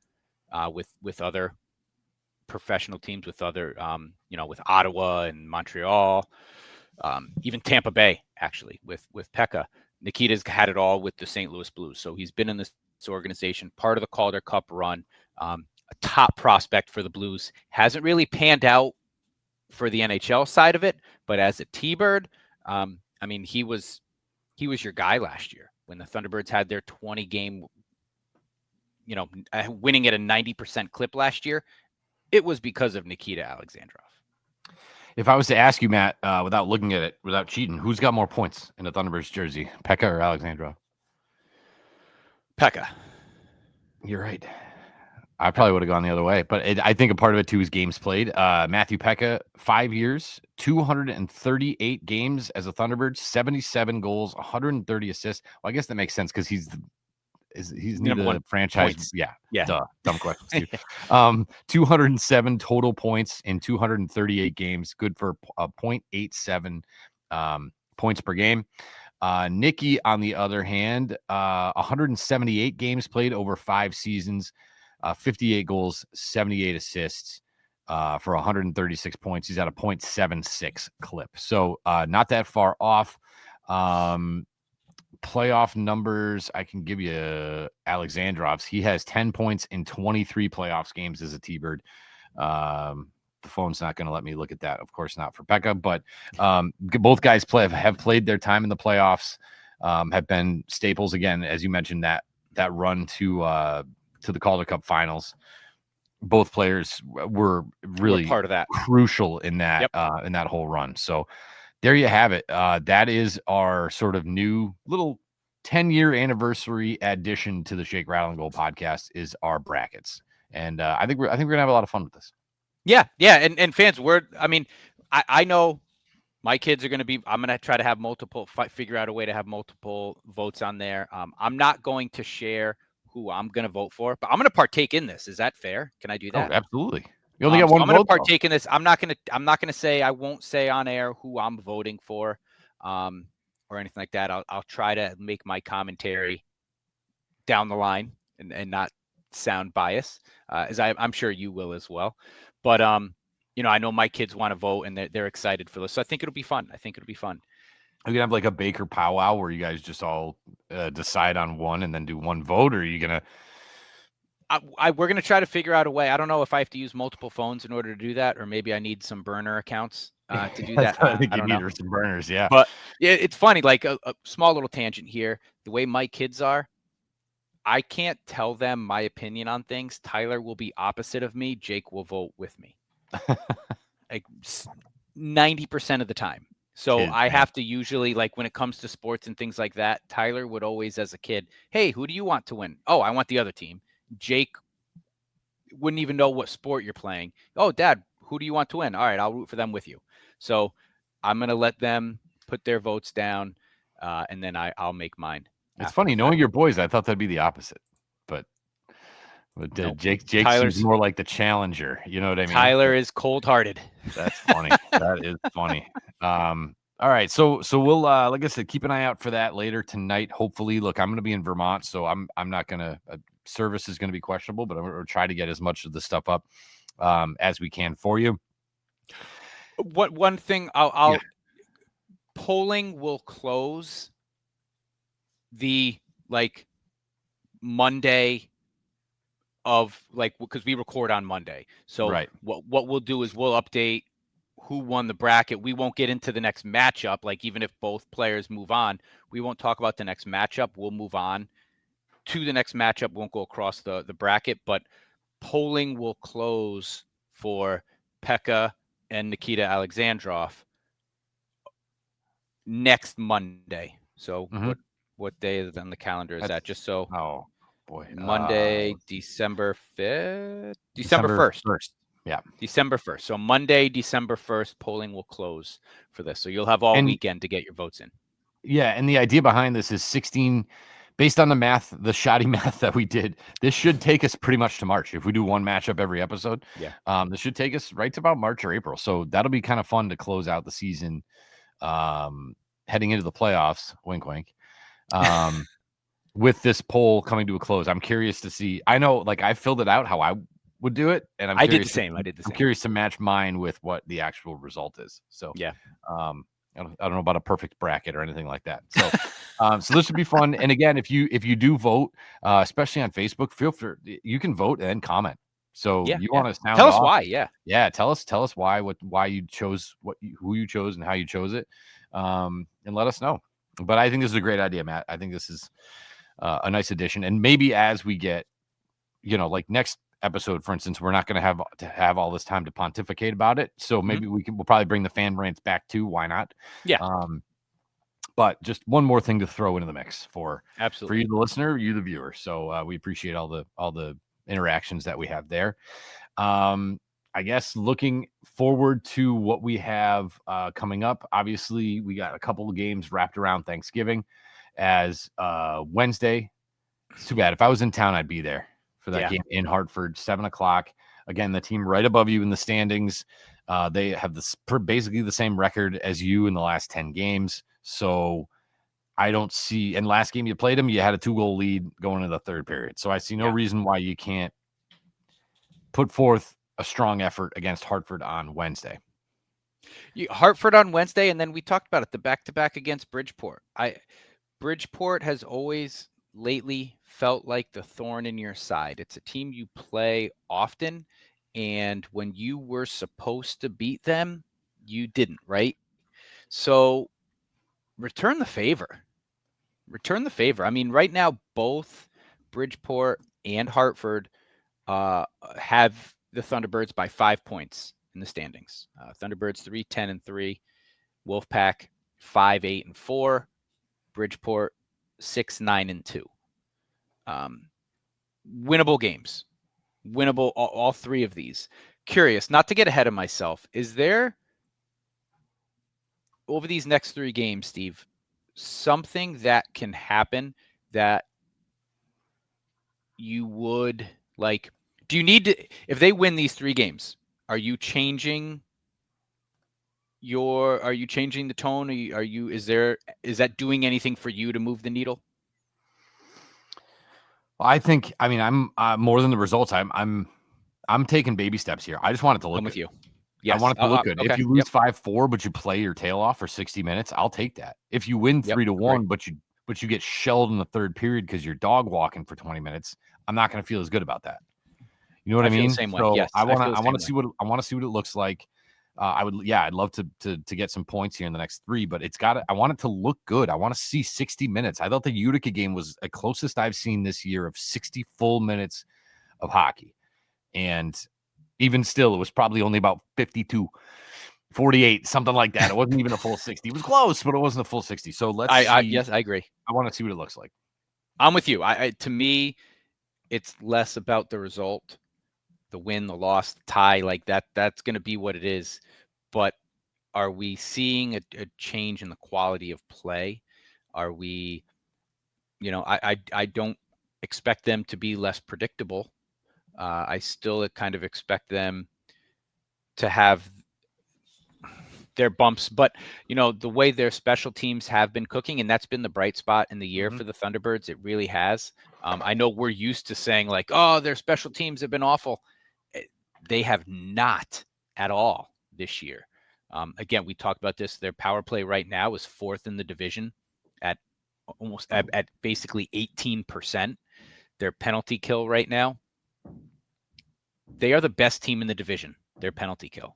with other professional teams, with other, with Ottawa and Montreal, even Tampa Bay, actually, with Pekka. Nikita's had it all with the St. Louis Blues. So he's been in this organization, part of the Calder Cup run, a top prospect for the Blues. Hasn't really panned out for the NHL side of it, but as a T-Bird, he was your guy last year when the Thunderbirds had their 20-game, winning at a 90% clip last year. It was because of Nikita Alexandrov. If I was to ask you, Matt, without looking at it, without cheating, who's got more points in the Thunderbirds jersey, Pekka or Alexandrov? Pekka. You're right. I probably would have gone the other way, but I think a part of it too is games played. Matthew Pekka, 5 years, 238 games as a Thunderbird, 77 goals, 130 assists. Well, I guess that makes sense because he's new to the franchise. Points. Yeah. Duh. Dumb question, too. 207 total points in 238 games. Good for 0.87 points per game. Nicky, on the other hand, 178 games played over 5 seasons. 58 goals, 78 assists for 136 points. He's at a 0.76 clip. So not that far off. Playoff numbers, I can give you Alexandrov's. He has 10 points in 23 playoffs games as a T-Bird. The phone's not going to let me look at that. Of course not for Pekka, but both guys have played their time in the playoffs, have been staples again, as you mentioned, that run to the Calder Cup finals. Both players were really part of that, crucial in that in that whole run. So there you have it. That is our sort of new little 10-year anniversary addition to the Shake, Rattle, and Goal podcast is our brackets. And I think we're gonna have a lot of fun with this. Yeah. And fans, I know my kids are going to be, I'm going to try to have figure out a way to have multiple votes on there. I'm not going to share who I'm going to vote for, but I'm going to partake in this. Is that fair? Can I do that? Oh, absolutely. You only got one vote. I'm going to partake in this. I'm not going to say, I won't say on air who I'm voting for, or anything like that. I'll try to make my commentary down the line and not sound biased, as I'm sure you will as well. But, I know my kids want to vote and they're excited for this. So I think it'll be fun. Are you gonna have like a Baker powwow where you guys just all decide on one and then do one vote, or are you gonna? We're gonna try to figure out a way. I don't know if I have to use multiple phones in order to do that, or maybe I need some burner accounts to do that. I think you need some burners, yeah. But it's funny, like a small little tangent here. The way my kids are, I can't tell them my opinion on things. Tyler will be opposite of me. Jake will vote with me. Like 90% of the time. So I have to usually, like when it comes to sports and things like that, Tyler would always, as a kid, hey, who do you want to win? Oh, I want the other team. Jake wouldn't even know what sport you're playing. Oh, Dad, who do you want to win? All right, I'll root for them with you. So I'm going to let them put their votes down, and then I'll make mine. It's funny, knowing your boys, I thought that'd be the opposite. But nope. Jake seems more like the challenger. You know what I mean? Tyler is cold-hearted. That's funny. That is funny. All right. So we'll, like I said, keep an eye out for that later tonight. Hopefully, look, I'm going to be in Vermont, so I'm not going to, service is going to be questionable, but I'm going to try to get as much of the stuff up as we can for you. One thing I'll polling will close the Monday of because we record on Monday. So what we'll do is we'll update who won the bracket. We won't get into the next matchup. Like, even if both players move on, we won't talk about the next matchup. We'll move on to the next matchup. Won't go across the bracket, but polling will close for Pekka and Nikita Alexandrov next Monday. So what day on the calendar is that? Just so. Oh boy. Monday, December 5th, December 1st. Yeah. December 1st. So Monday, December 1st, polling will close for this. So you'll have all weekend to get your votes in. Yeah. And the idea behind this is 16, based on the math, the shoddy math that we did, this should take us pretty much to March. If we do one matchup every episode, this should take us right to about March or April. So that'll be kind of fun to close out the season, heading into the playoffs, wink, wink. With this poll coming to a close, I'm curious to see. I know, like, I filled it out how I would do it, and I did the same. I'm curious to match mine with what the actual result is. So I don't know about a perfect bracket or anything like that. So so this should be fun. And again, if you do vote, especially on Facebook, feel free, you can vote and comment. So you want to sound tell us off, why, tell us why you chose who you chose and how you chose it, and let us know. But I think this is a great idea, Matt. I think this is a nice addition. And maybe as we get, like next episode, for instance, we're not going to have all this time to pontificate about it. So maybe we'll probably bring the fan rants back too. Why not? Yeah. But just one more thing to throw into the mix for absolutely you, the listener, you, the viewer. So we appreciate all the interactions that we have there. I guess looking forward to what we have coming up. Obviously, we got a couple of games wrapped around Thanksgiving. As Wednesday, it's too bad. If I was in town, I'd be there for that game in Hartford, 7:00. Again, the team right above you in the standings. They have basically the same record as you in the last 10 games. So I don't see. And last game you played them, you had a 2-goal lead going into the third period. So I see no reason why you can't put forth a strong effort against Hartford on Wednesday. Hartford on Wednesday, and then we talked about it, the back-to-back against Bridgeport. Bridgeport has always lately felt like the thorn in your side. It's a team you play often, and when you were supposed to beat them, you didn't, right? So return the favor. I mean, right now, both Bridgeport and Hartford have the Thunderbirds by 5 points in the standings. Thunderbirds 3-10-3, Wolfpack 5-8-4. Bridgeport 6-9-2. Winnable games. Winnable, all three of these. Curious, not to get ahead of myself, is there, over these next 3 games, Steve, something that can happen that you would like? Do you need to, if they win these 3 games, are you changing the tone? Is that doing anything for you to move the needle? I'm more than the results. I'm taking baby steps here. I just want it to look I'm with good. you. Yes. I want it to look good. Okay. If you lose 5-4, but you play your tail off for 60 minutes, I'll take that. If you win 3-1, but you get shelled in the third period because you're dog walking for 20 minutes, I'm not going to feel as good about that. You know what I mean? Feel the same way. So yes, I want to see what it looks like. I'd love to get some points here in the next 3, but I want it to look good. I want to see 60 minutes. I thought the Utica game was the closest I've seen this year of 60 full minutes of hockey. And even still, it was probably only about 52, 48, something like that. It wasn't even a full 60. It was close, but it wasn't a full 60. So let's see. Yes, I agree. I want to see what it looks like. I'm with you. To me, it's less about the result, the win, the loss, the tie, like that. That's going to be what it is. But are we seeing a change in the quality of play? Are we, I don't expect them to be less predictable. I still kind of expect them to have their bumps, but the way their special teams have been cooking, and that's been the bright spot in the year for the Thunderbirds. It really has. I know we're used to saying like, oh, their special teams have been awful. They have not at all this year. Again, we talked about this. Their power play right now is 4th in the division at almost at basically 18%. Their penalty kill right now, they are the best team in the division. Their penalty kill.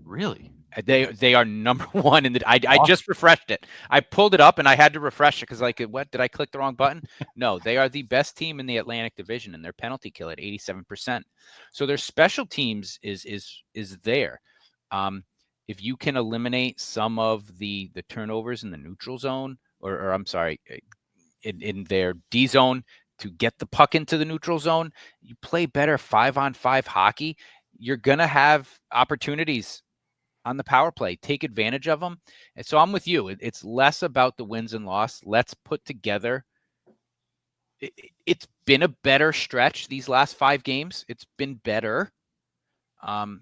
Really? They are number one in the. I just refreshed it. I pulled it up and I had to refresh it because like, what did I click the wrong button? No, they are the best team in the Atlantic Division, and their penalty kill at 87%. So their special teams is there. If you can eliminate some of the turnovers in the neutral zone, or I'm sorry, in their D zone to get the puck into the neutral zone, you play better 5-on-5 hockey. You're gonna have opportunities on the power play. Take advantage of them. And so I'm with you. It's less about the wins and loss. Let's put together. It's been a better stretch these last 5 games. It's been better. And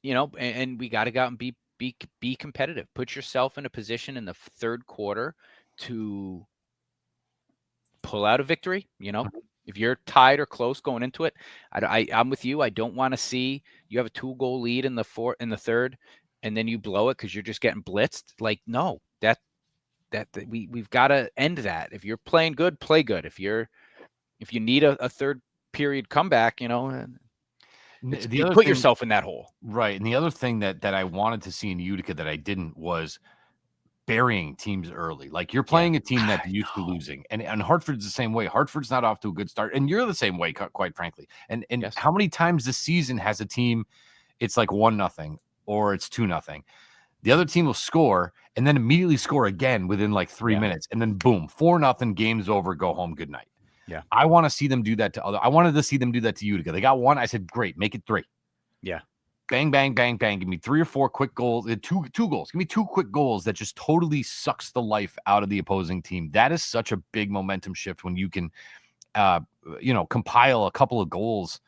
we got to go out and be competitive. Put yourself in a position in the third quarter to pull out a victory. If you're tied or close going into it, I'm with you. I don't want to see you have a 2-goal lead in the third, and then you blow it because you're just getting blitzed. Like, no, we've got to end that. If you're playing good, play good. If you need a third period comeback, you put yourself in that hole. Right. And the other thing that I wanted to see in Utica that I didn't was burying teams early. Like, you're playing a team that's used to losing, and Hartford's the same way. Hartford's not off to a good start, and you're the same way, quite frankly. And Yes. How many times this season has a team, it's like 1-0 or it's 2-0. The other team will score and then immediately score again within like 3 minutes, and then boom, 4-0, game's over, go home, good night. Yeah. I want to see them do that I wanted to see them do that to Utica. They got 1. I said, great, make it 3. Yeah. Bang, bang, bang, bang. Give me 3 or 4 quick goals. Two goals. Give me 2 quick goals that just totally sucks the life out of the opposing team. That is such a big momentum shift when you can, compile a couple of goals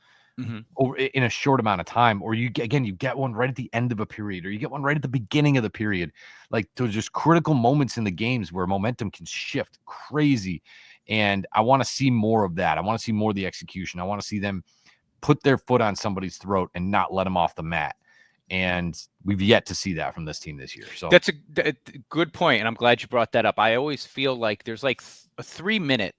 over in a short amount of time, or you get one right at the end of a period, or you get one right at the beginning of the period. Like, those just critical moments in the games where momentum can shift crazy. And I want to see more of that. I want to see more of the execution. I want to see them put their foot on somebody's throat and not let them off the mat. And we've yet to see that from this team this year. So that's a good point, and I'm glad you brought that up. I always feel like there's like a 3-minute,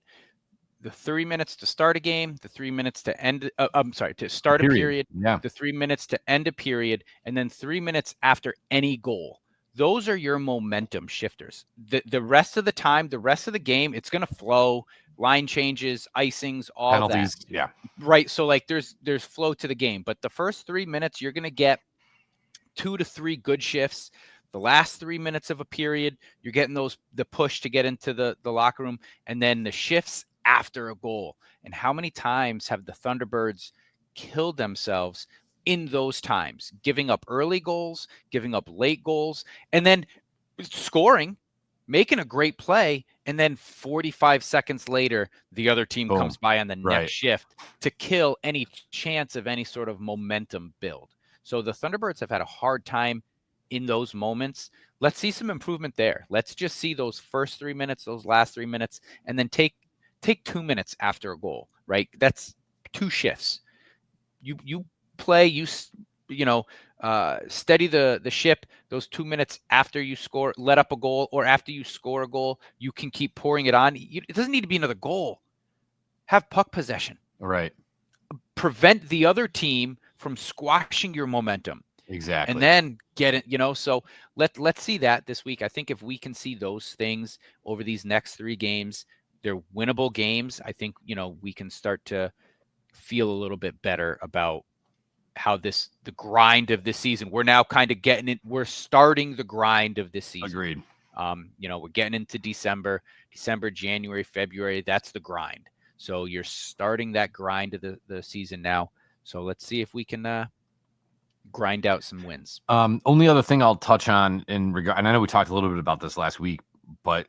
the 3 minutes to start a game, the 3 minutes to end. To start a period. Yeah. The 3 minutes to end a period, and then 3 minutes after any goal. Those are your momentum shifters. The rest of the time, the rest of the game, it's going to flow. Line changes, icings, all penalties. that. Yeah. Right. So like there's flow to the game, but the first 3 minutes, you're going to get 2 to 3 good shifts. The last 3 minutes of a period, you're getting the push to get into the locker room, and then the shifts after a goal. And how many times have the Thunderbirds killed themselves in those times, giving up early goals, giving up late goals, and then scoring, making a great play, and then 45 seconds later, the other team comes by on the next shift to kill any chance of any sort of momentum build. So the Thunderbirds have had a hard time in those moments. Let's see some improvement there. Let's just see those first 3 minutes, those last 3 minutes, and then take 2 minutes after a goal, right? That's 2 shifts. You play, steady the ship. Those 2 minutes after you score, let up a goal, or after you score a goal, you can keep pouring it on. It doesn't need to be another goal. Have puck possession. Right. Prevent the other team from squashing your momentum. Exactly. And then get it, so let's see that this week. I think if we can see those things over these next 3 games, they're winnable games. I think, we can start to feel a little bit better about how the grind of this season. We're now kind of getting it. We're starting the grind of this season. Agreed. We're getting into December, January, February. That's the grind. So you're starting that grind of the season now. So let's see if we can grind out some wins. Only other thing I'll touch on in regard, and I know we talked a little bit about this last week, but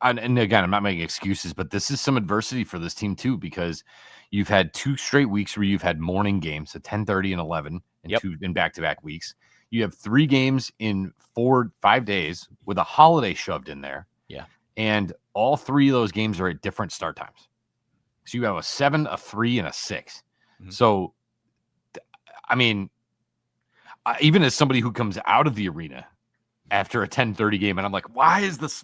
and again, I'm not making excuses, but this is some adversity for this team too, because you've had 2 straight weeks where you've had morning games at 10:30 and 11, and 2 in back-to-back weeks. You have 3 games in 4-5 days with a holiday shoved in there. Yeah. And all 3 of those games are at different start times. So you have a 7, a 3, and a 6. Mm-hmm. So, I mean, even as somebody who comes out of the arena after a 10:30 game, and I'm like, what is this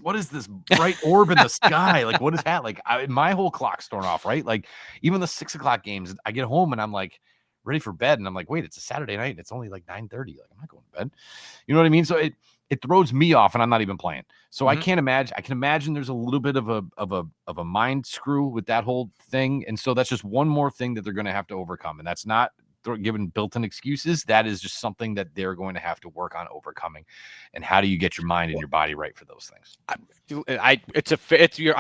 bright orb in the sky? Like, what is that? Like, my whole clock's thrown off, right? Like, even the 6 o'clock games, I get home and I'm like, ready for bed. And I'm like, wait, it's a Saturday night. It's only like 9:30. Like, I'm not going to bed. You know what I mean? So it throws me off, and I'm not even playing. So I can't imagine. I can imagine there's a little bit of a mind screw with that whole thing. And so that's just one more thing that they're going to have to overcome. And that's not given built-in excuses. That is just something that they're going to have to work on overcoming. And how do you get your mind and your body right for those things? I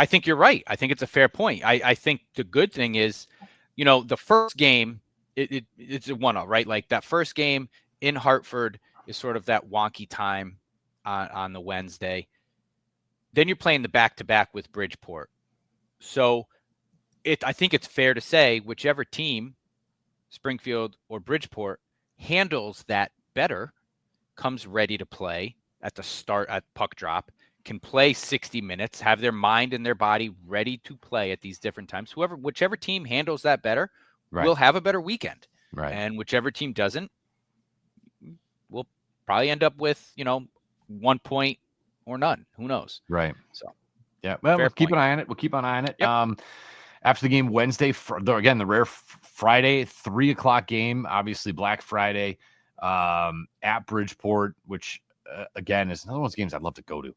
think you're right. I think it's a fair point. I think the good thing is, the first game, it's a one-off, right? Like that first game in Hartford is sort of that wonky time on the Wednesday. Then you're playing the back-to-back with Bridgeport. So I think it's fair to say whichever team, Springfield or Bridgeport, handles that better, comes ready to play at the start at puck drop, can play 60 minutes, have their mind and their body ready to play at these different times. Whichever team handles that better will have a better weekend. Right. And whichever team doesn't will probably end up with, 1 point or none. Who knows? Right. So, yeah. Well, we'll keep an eye on it. We'll keep an eye on it. Yep. After the game Wednesday, again, the rare Friday 3:00 game, obviously Black Friday, at Bridgeport, which again is another one of those games I'd love to go to.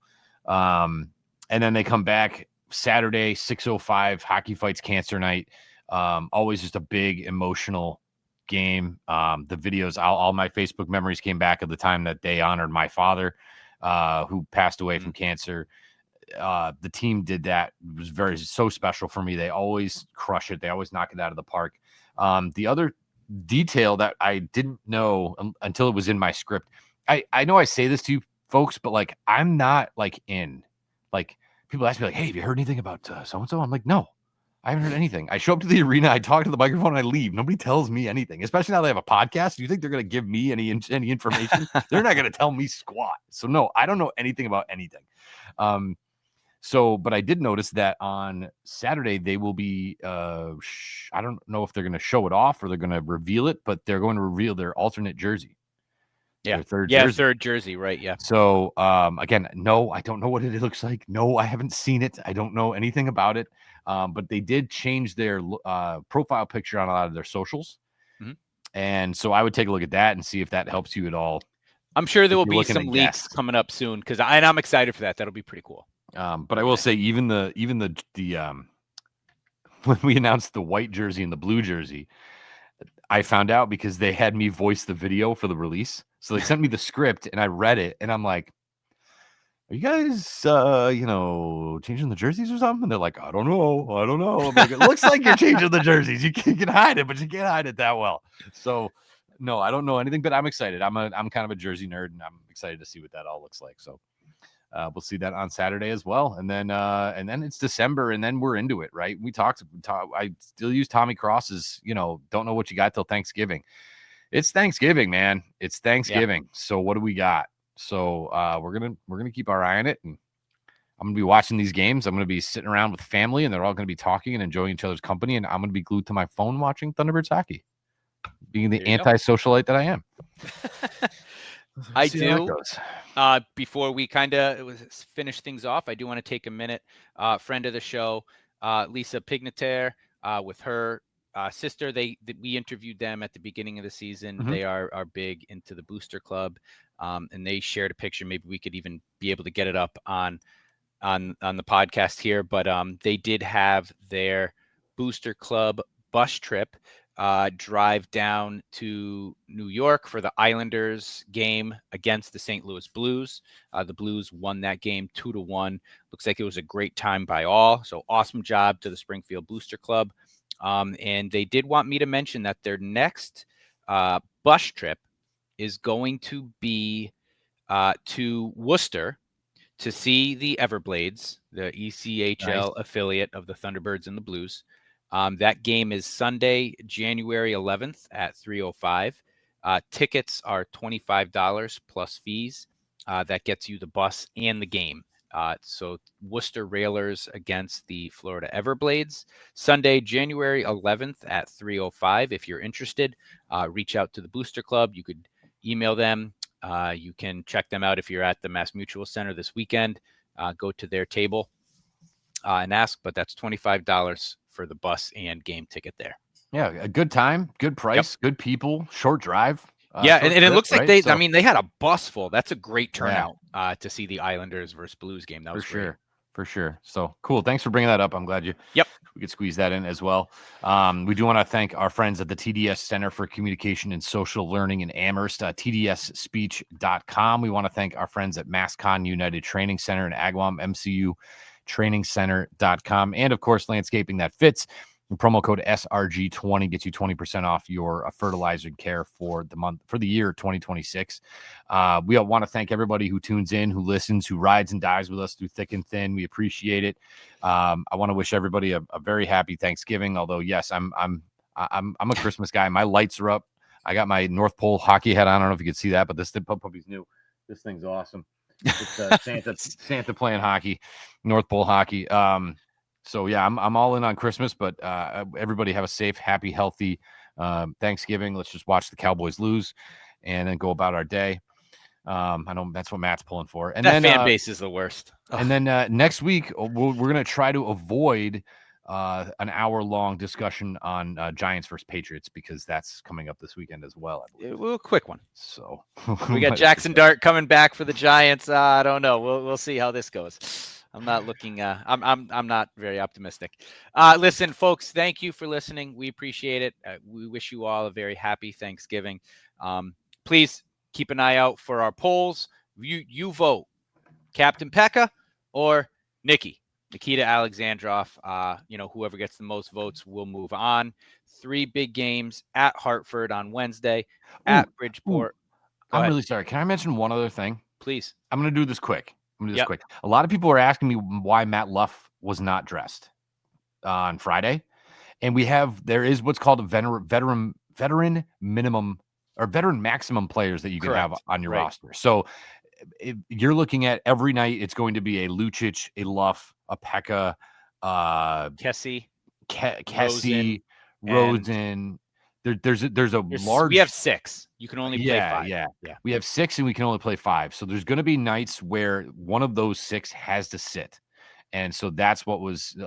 And then they come back Saturday 6:05 Hockey Fights Cancer Night. Always just a big emotional game. The videos, all my Facebook memories came back of the time that they honored my father, who passed away from cancer. The team did that. It was so special for me. They always crush it. They always knock it out of the park. The other detail that I didn't know until it was in my script. I know I say this to you folks, but like, I'm not like people ask me like, hey, have you heard anything about so-and-so? I'm like, no, I haven't heard anything. I show up to the arena, I talk to the microphone, and I leave. Nobody tells me anything, especially now they have a podcast. Do you think they're going to give me any information? They're not going to tell me squat. So no, I don't know anything about anything. But I did notice that on Saturday they will be, I don't know if they're going to show it off or they're going to reveal it, but they're going to reveal their alternate jersey. Yeah. Third jersey, right? Yeah. So, again, no, I don't know what it looks like. No, I haven't seen it. I don't know anything about it. But they did change their profile picture on a lot of their socials. Mm-hmm. And so I would take a look at that and see if that helps you at all. I'm sure there will be some leaks coming up soon and I'm excited for that. That'll be pretty cool. But I will say even the when we announced the white jersey and the blue jersey, I found out because they had me voice the video for the release. So they sent me the script and I read it and I'm like, are you guys, changing the jerseys or something? And they're like, I don't know. I'm like, it looks like you're changing the jerseys. You can hide it, but you can't hide it that well. So no, I don't know anything, but I'm excited. I'm kind of a jersey nerd and I'm excited to see what that all looks like. So we'll see that on Saturday as well. And then it's December and then we're into it, right? I still use Tommy Cross's, don't know what you got till Thanksgiving. It's Thanksgiving, man. It's Thanksgiving. Yeah. So what do we got? So we're gonna keep our eye on it, and I'm gonna be watching these games. I'm gonna be sitting around with family, and they're all gonna be talking and enjoying each other's company. And I'm gonna be glued to my phone watching Thunderbirds hockey, being the anti-socialite that I am. I do. Before we kind of finish things off, I do want to take a minute. Friend of the show, Lisa Pignater, with her sister. We interviewed them at the beginning of the season. Mm-hmm. They are big into the Booster Club, and they shared a picture. Maybe we could even be able to get it up on the podcast here. But they did have their Booster Club bus trip. Drive down to New York for the Islanders game against the St. Louis Blues. The Blues won that game 2-1. Looks like it was a great time by all. So awesome job to the Springfield Booster Club. And they did want me to mention that their next bus trip is going to be to Worcester to see the Everblades, the ECHL affiliate of the Thunderbirds and the Blues. That game is Sunday, January 11th at 3:05. Tickets are $25 plus fees. That gets you the bus and the game. So Worcester Railers against the Florida Everblades, Sunday, January 11th at 3:05. If you're interested, reach out to the Booster Club. You could email them. You can check them out if you're at the Mass Mutual Center this weekend. Go to their table and ask, but that's $25 for the bus and game ticket there. Yeah, a good time, good price, good people, short drive. Yeah, short and it trip, looks like right? they. So, I mean, they had a bus full. That's a great yeah, turnout to see the Islanders versus Blues game. That for was great. sure. For sure. So cool. Thanks for bringing that up. I'm glad we could squeeze that in as well. We do want to thank our friends at the TDS Center for Communication and Social Learning in Amherst, tdsspeech.com. We want to thank our friends at MassCon United Training Center in Agawam, mcutrainingcenter.com. And of course, Landscaping That Fits. The promo code SRG20 gets you 20% off your fertilizer care for the year 2026. We want to thank everybody who tunes in, who listens, who rides and dies with us through thick and thin. We appreciate it. I want to wish everybody a very happy Thanksgiving. Although, yes, I'm a Christmas guy. My lights are up. I got my North Pole hockey hat on. I don't know if you can see that, but this puppy's new. This thing's awesome. It's Santa playing hockey, North Pole hockey. So yeah, I'm all in on Christmas, but everybody have a safe, happy, healthy Thanksgiving. Let's just watch the Cowboys lose and then go about our day. I know that's what Matt's pulling for. And that then fan base is the worst. And then next week we're going to try to avoid an hour-long discussion on Giants versus Patriots because that's coming up this weekend as well. I believe. A quick one. So we got Jackson Dart coming back for the Giants. I don't know. We'll see how this goes. I'm not looking. I'm not very optimistic. Listen, folks, thank you for listening. We appreciate it. We wish you all a very happy Thanksgiving. Please keep an eye out for our polls. You vote Captain Pekka or Nikita Alexandrov. Whoever gets the most votes will move on. 3 big games at Hartford on Wednesday, at Bridgeport. I'm really sorry. Can I mention one other thing? Please. I'm going to do this quick. A lot of people are asking me why Matt Luff was not dressed on Friday. And there is what's called a veteran minimum or veteran maximum players that you can have on your roster. So you're looking at every night, it's going to be a Lucic, a Luff, a Pekka, Kessie, Rosen. There's a large. We have 6. You can only play 5. Yeah. We have 6 and we can only play 5. So there's going to be nights where one of those 6 has to sit. And so that's what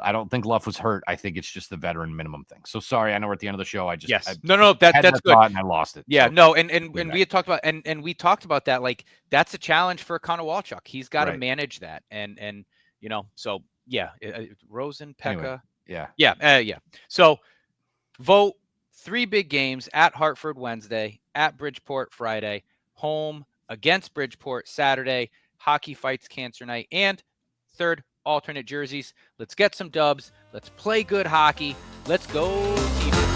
I don't think Luff was hurt. I think it's just the veteran minimum thing. So sorry, I know we're at the end of the show. That's good. And I lost it. Yeah, so, no, and we had talked about and we talked about that. Like that's a challenge for Connor Walchuk. He's got to manage that. And so yeah, Rosen, Pekka. Anyway, yeah. So vote 3 big games at Hartford Wednesday, at Bridgeport Friday, home against Bridgeport Saturday, Hockey Fights Cancer Night, and 3rd alternate jerseys. Let's get some dubs. Let's play good hockey. Let's go, T-Birds.